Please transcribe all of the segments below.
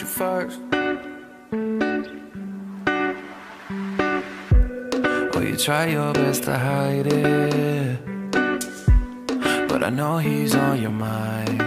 you first. Oh, you try your best to hide it, but I know he's on your mind.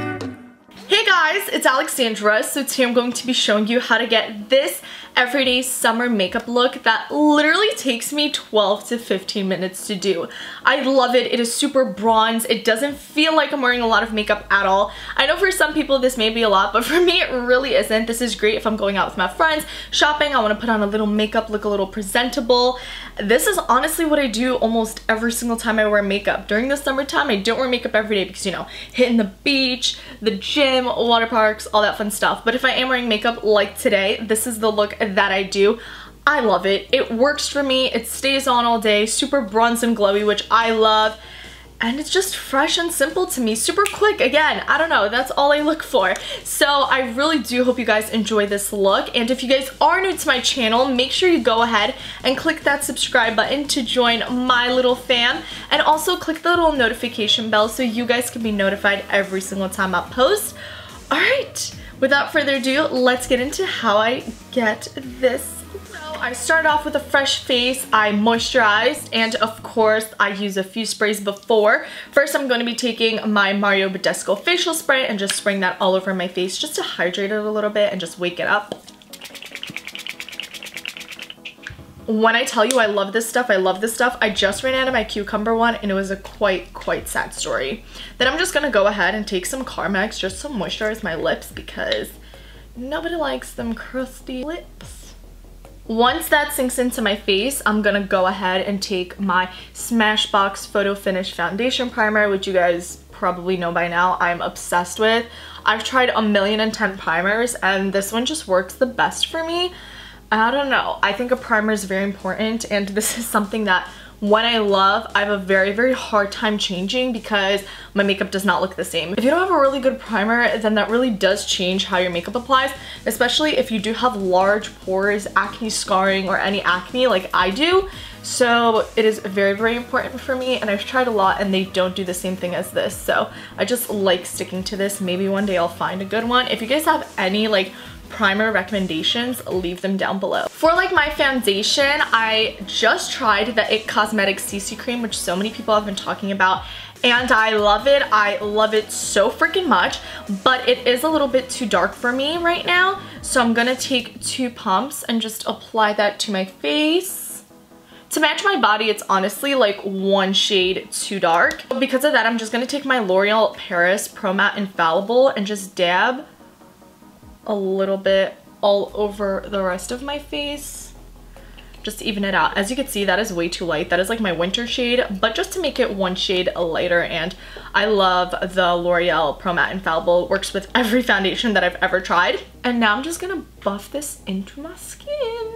Hey guys, it's Alexandra. So today I'm going to be showing you how to get this everyday summer makeup look that literally takes me 12 to 15 minutes to do. I love it. It is super bronze. It doesn't feel like I'm wearing a lot of makeup at all. I know for some people this may be a lot, but for me it really isn't. This is great if I'm going out with my friends, shopping, I want to put on a little makeup, look a little presentable. This is honestly what I do almost every single time I wear makeup. During the summertime, I don't wear makeup every day because, you know, hitting the beach, the gym, water parks, all that fun stuff. But if I am wearing makeup like today, this is the look that I do. I love it. It works for me. It stays on all day, super bronze and glowy, which I love. And it's just fresh and simple to me, super quick. Again, I don't know, that's all I look for. So I really do hope you guys enjoy this look. And if you guys are new to my channel, make sure you go ahead and click that subscribe button to join my little fam. And also click the little notification bell so you guys can be notified every single time I post. All right, without further ado, let's get into how I get this. I start off with a fresh face, I moisturize, and of course I use a few sprays before. First I'm going to be taking my Badescu facial spray and just spraying that all over my face just to hydrate it a little bit and just wake it up. When I tell you I love this stuff, I love this stuff. I just ran out of my cucumber one and it was a quite sad story. Then I'm just gonna go ahead and take some Carmex just to moisturize my lips because nobody likes them crusty lips. Once that sinks into my face, I'm gonna go ahead and take my Smashbox Photo Finish Foundation Primer, which you guys probably know by now I'm obsessed with. I've tried 1,010,000 primers and this one just works the best for me. I don't know. I think a primer is very important, and this is something that when I love, I have a very hard time changing because my makeup does not look the same. If you don't have a really good primer, then that really does change how your makeup applies, especially if you do have large pores, acne scarring, or any acne like I do. So it is very important for me, and I've tried a lot and they don't do the same thing as this. So I just like sticking to this. Maybe one day I'll find a good one. If you guys have any like primer recommendations, leave them down below. For like my foundation, I just tried the Kylie Cosmetics CC cream, which so many people have been talking about, and I love it. I love it so freaking much, but it is a little bit too dark for me right now. So I'm gonna take 2 pumps and just apply that to my face. To match my body, it's honestly like 1 shade too dark. Because of that, I'm just gonna take my L'Oreal Paris Pro Matte Infallible and just dab a little bit all over the rest of my face just to even it out. As you can see, that is way too light. That is like my winter shade, but just to make it 1 shade lighter. And I love the L'Oreal Pro Matte Infallible. It works with every foundation that I've ever tried. And now I'm just gonna buff this into my skin.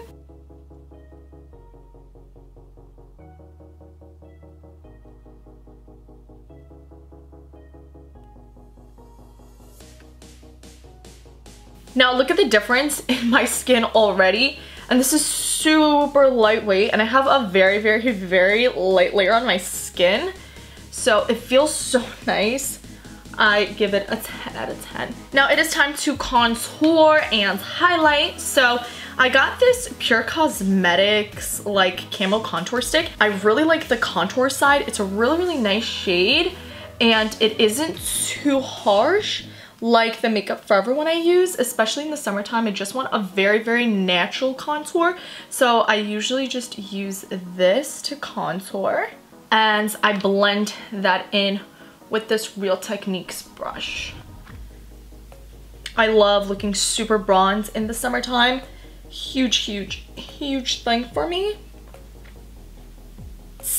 Now look at the difference in my skin already, and this is super lightweight, and I have a very light layer on my skin, so it feels so nice. I give it a 10 out of 10. Now it is time to contour and highlight. So I got this Pure Cosmetics like camo contour stick. I really like the contour side. It's a really nice shade, and it isn't too harsh like the Makeup Forever one I use. Especially in the summertime, I just want a very natural contour. So I usually just use this to contour, and I blend that in with this Real Techniques brush. I love looking super bronze in the summertime. Huge thing for me.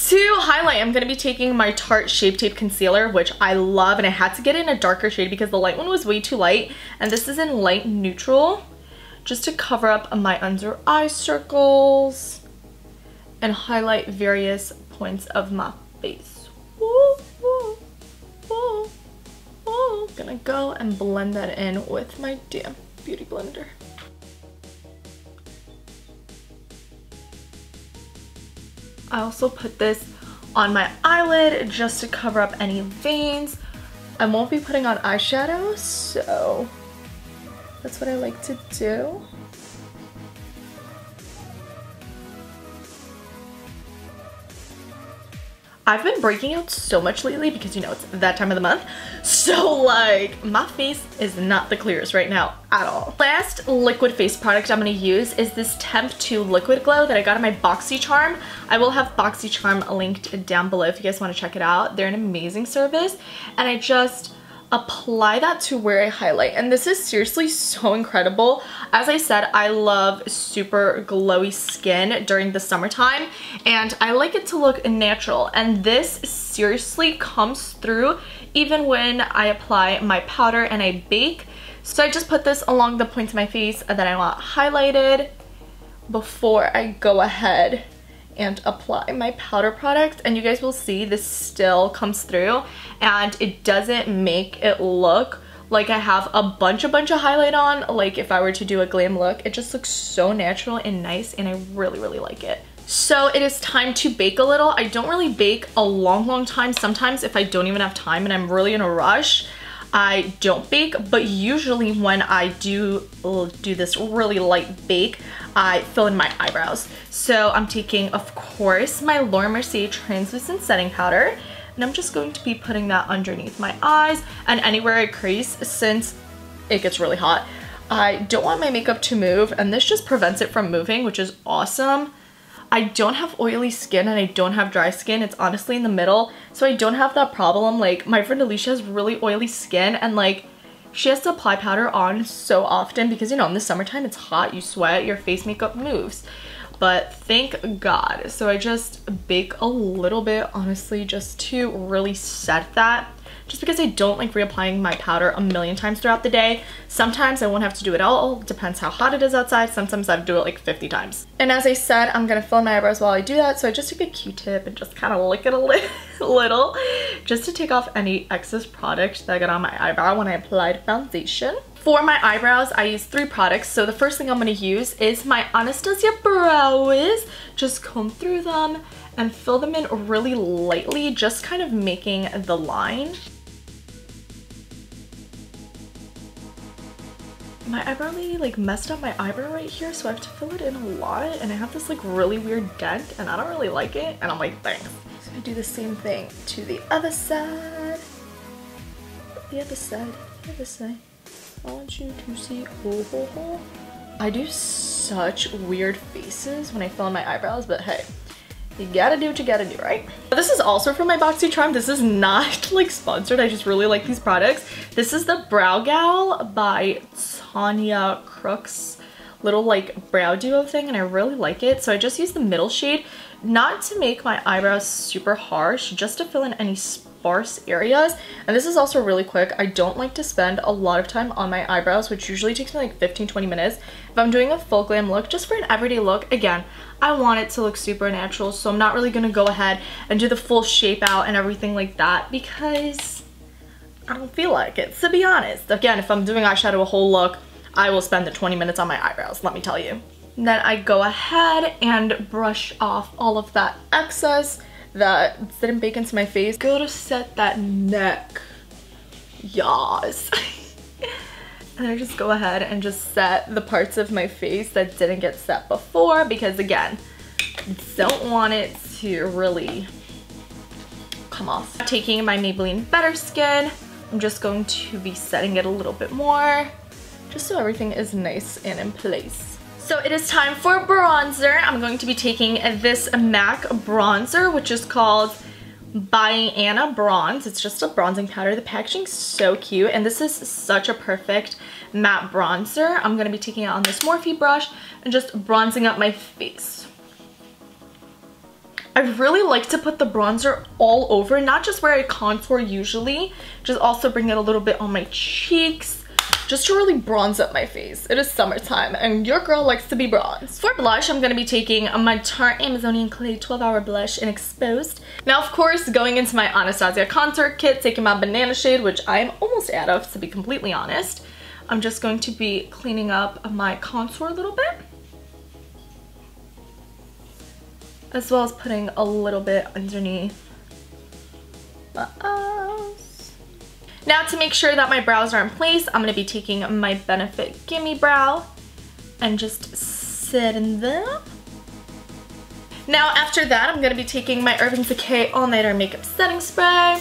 To highlight, I'm going to be taking my Tarte Shape Tape Concealer, which I love, and I had to get in a darker shade because the light one was way too light, and this is in light neutral, just to cover up my under eye circles and highlight various points of my face. Gonna go and blend that in with my damn beauty blender. I also put this on my eyelid just to cover up any veins. I won't be putting on eyeshadow, so That's what I like to do. I've been breaking out so much lately because, you know, it's that time of the month. So, like, my face is not the clearest right now at all. Last liquid face product I'm going to use is this Temptu Liquid Glow that I got in my BoxyCharm. I will have BoxyCharm linked down below if you guys want to check it out. They're an amazing service. And I just apply that to where I highlight, and this is seriously so incredible. As I said, I love super glowy skin during the summertime, and I like it to look natural, and this seriously comes through even when I apply my powder and I bake. So I just put this along the points of my face that I want highlighted before I go ahead and apply my powder product, and you guys will see this still comes through and it doesn't make it look like I have a bunch of highlight on. Like if I were to do a glam look, it just looks so natural and nice, and I really like it. So it is time to bake a little. I don't really bake a long time. Sometimes if I don't even have time and I'm really in a rush, I don't bake, but usually when I do this really light bake, I fill in my eyebrows. So I'm taking, of course, my Laura Mercier translucent setting powder, and I'm just going to be putting that underneath my eyes and anywhere I crease since it gets really hot. I don't want my makeup to move, and this just prevents it from moving, which is awesome. I don't have oily skin and I don't have dry skin. It's honestly in the middle, so I don't have that problem. Like my friend Alicia has really oily skin, and like she has to apply powder on so often because, you know, in the summertime it's hot, you sweat, your face makeup moves. But thank God. So I just bake a little bit, honestly, just to really set that. Just because I don't like reapplying my powder a million times throughout the day. Sometimes I won't have to do it all. Depends how hot it is outside. Sometimes I do it like 50 times. And as I said, I'm gonna fill in my eyebrows while I do that. So I just take a Q-tip and just kind of lick it a little just to take off any excess product that I got on my eyebrow when I applied foundation. For my eyebrows, I use 3 products. So the first thing I'm gonna use is my Anastasia Brow Wiz. Just comb through them and fill them in really lightly, just kind of making the line. My eyebrow lady like messed up my eyebrow right here, so I have to fill it in a lot, and I have this like really weird dent and I don't really like it, and I'm like, thanks. So I do the same thing to the other side. The other side, the other side. I want you to see. Oh, oh, oh. I do such weird faces when I fill in my eyebrows, but hey, you gotta do what you gotta do, right? This is also from my BoxyCharm. This is not like sponsored. I just really like these products. This is the Brow Gal by Tanya Crook's little like brow duo thing, and I really like it. So I just use the middle shade, not to make my eyebrows super harsh, just to fill in any sparse areas. And this is also really quick. I don't like to spend a lot of time on my eyebrows, which usually takes me like 15-20 minutes. If I'm doing a full glam look, just for an everyday look, again, I want it to look super natural, so I'm not really gonna go ahead and do the full shape out and everything like that because I don't feel like it, to be honest. Again, if I'm doing eyeshadow a whole look, I will spend the 20 minutes on my eyebrows, let me tell you. Then I go ahead and brush off all of that excess that didn't bake into my face. Go to set that neck. Yas. And I just go ahead and just set the parts of my face that didn't get set before, because again, don't want it to really come off. Taking my Maybelline Better Skin, I'm just going to be setting it a little bit more, just so everything is nice and in place. So it is time for bronzer. I'm going to be taking this MAC bronzer, which is called Baiana Bronze. It's just a bronzing powder. The packaging's so cute, and this is such a perfect matte bronzer. I'm going to be taking it on this Morphe brush and just bronzing up my face. I really like to put the bronzer all over, not just where I contour usually, just also bring it a little bit on my cheeks, just to really bronze up my face. It is summertime and your girl likes to be bronzed. For blush, I'm going to be taking my Tarte Amazonian Clay 12-Hour Blush in Exposed. Now, of course, going into my Anastasia contour kit, taking my banana shade, which I am almost out of, to be completely honest. I'm just going to be cleaning up my contour a little bit, as well as putting a little bit underneath my eyes. Now to make sure that my brows are in place, I'm going to be taking my Benefit Gimme Brow and just setting them. Now after that, I'm going to be taking my Urban Decay All Nighter Makeup Setting Spray.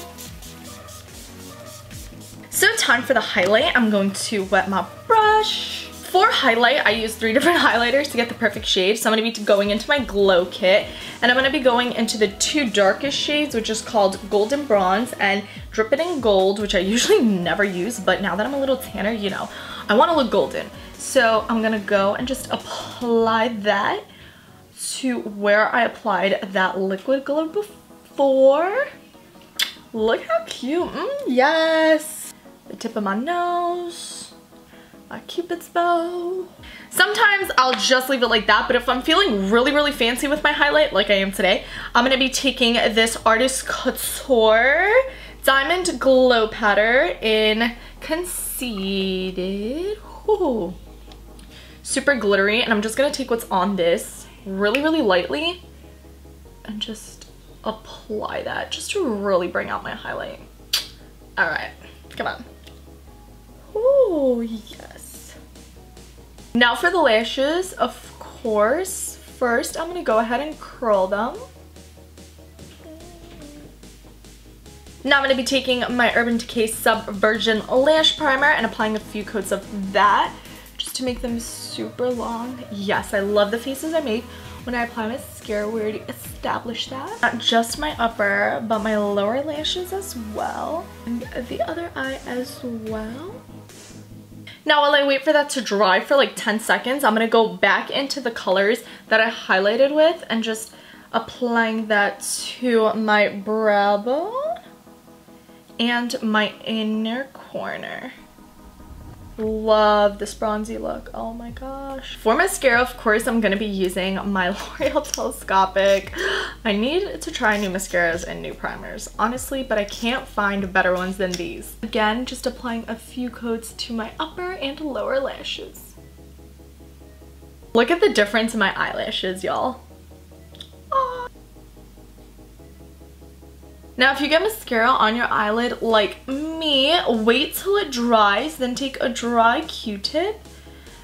So time for the highlight. I'm going to wet my brush. For highlight, I use 3 different highlighters to get the perfect shade. So I'm going to be going into my Glow Kit, and I'm going to be going into the 2 darkest shades, which is called Golden Bronze and Drip It in Gold, which I usually never use, but now that I'm a little tanner, you know, I want to look golden. So I'm going to go and just apply that to where I applied that liquid glow before. Look how cute. Yes. The tip of my nose. My Cupid's bow. Sometimes I'll just leave it like that, but if I'm feeling really, really fancy with my highlight, like I am today, I'm going to be taking this Artist Couture Diamond Glow Powder in Conceited. Ooh. Super glittery, and I'm just going to take what's on this really, really lightly and just apply that just to really bring out my highlight. Alright, come on. Ooh, yes. Now for the lashes, of course, first I'm going to go ahead and curl them. Now I'm going to be taking my Urban Decay Subversion Lash Primer and applying a few coats of that just to make them super long. Yes, I love the faces I make when I apply mascara. We already established that. Not just my upper, but my lower lashes as well. And the other eye as well. Now while I wait for that to dry for like 10 seconds, I'm going to go back into the colors that I highlighted with and just applying that to my brow bone and my inner corner. Love this bronzy look. Oh my gosh. For mascara, of course, I'm going to be using my Loreal Telescopic. I need to try new mascaras and new primers, honestly, but I can't find better ones than these. Again, just applying a few coats to my upper and lower lashes. Look at the difference in my eyelashes, y'all. Now if you get mascara on your eyelid like me, wait till it dries, then take a dry Q-tip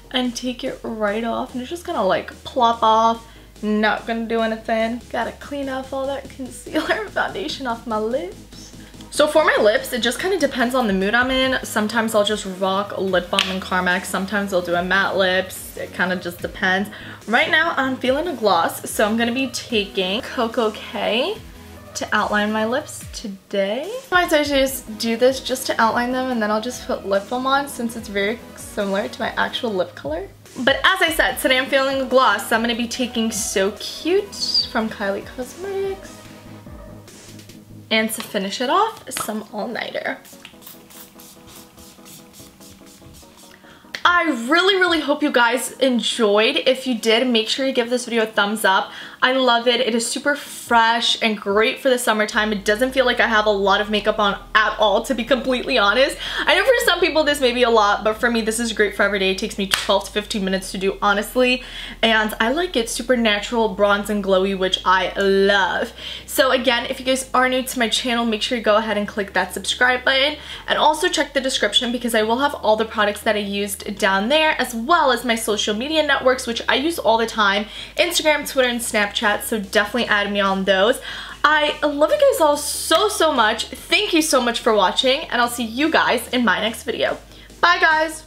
and take it right off, and it's just gonna like plop off, not gonna do anything. Gotta clean off all that concealer and foundation off my lips. So for my lips, it just kind of depends on the mood I'm in. Sometimes I'll just rock lip balm and Carmex, sometimes I'll do a matte lips, it kind of just depends. Right now I'm feeling a gloss, so I'm gonna be taking KOKO to outline my lips today. I might just do this just to outline them, and then I'll just put lip balm on since it's very similar to my actual lip color. But as I said, today I'm feeling a gloss, so I'm going to be taking So Cute from Kylie Cosmetics. And to finish it off, some all-nighter. I really hope you guys enjoyed. If you did, make sure you give this video a thumbs up. I love it. It is super fresh and great for the summertime. It doesn't feel like I have a lot of makeup on at all, to be completely honest. I know for some people this may be a lot, but for me this is great for every day. It takes me 12 to 15 minutes to do, honestly. And I like it super natural, bronze and glowy, which I love. So again, if you guys are new to my channel, make sure you go ahead and click that subscribe button. And also check the description because I will have all the products that I used down there, as well as my social media networks, which I use all the time. Instagram, Twitter, and Snapchat. So definitely add me on those. I love you guys all so much. Thank you so much for watching, and I'll see you guys in my next video. Bye guys.